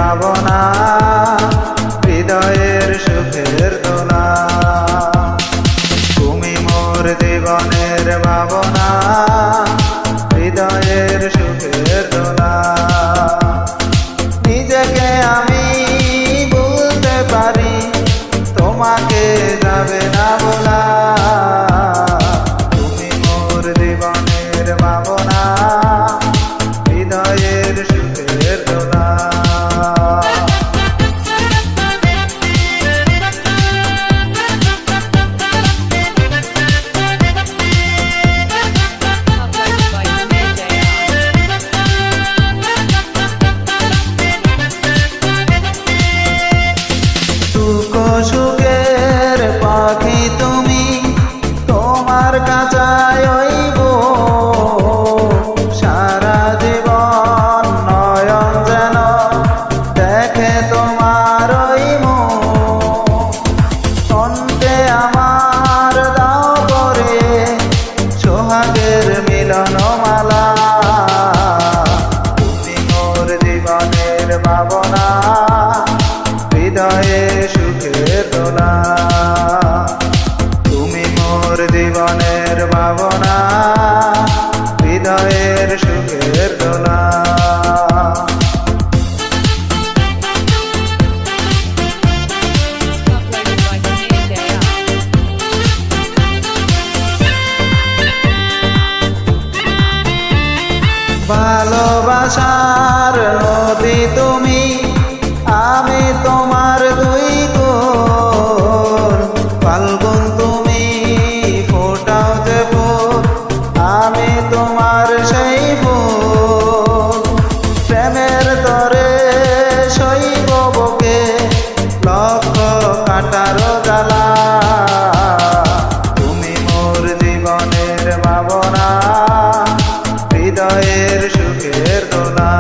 ভাবনা, হৃদয়ের সুখের দোলা। তুমি মোর জীবনের ভাবনা, হৃদয়ের সুখের দোলা। নিজেকে আমি বলতে পারি, তোমাকে যাবে না বলা। তুমি মোর জীবনের ভাবনা, হৃদয়ের সুখের দোলা। সুখের পাখি তুমি, তোমার কাছায় হইব সারা জীবন। নয়ন যেন দেখে তোমার কণ্ঠে আমার দাও করে সোহাগের মিলন মালা। তুমি মোর জীবনের ভাবনা, হৃদয়ের সুখের দোলা। তুমি মোর জীবনের ভাবনা, হৃদয়ের সুখের দোলা। ভালোবাসার নদী তুমি, আমি তোমার দুই গোল। ফাল্গুন তুমি ফোটাও যে ফুল, আমি তোমার সেই ফুল। প্রেমের তরে শৈব বুকে লক্ষ কাটার জ্বালা। তুমি মোর জীবনের ভাবনা, হৃদয়ের সুখের দোলা।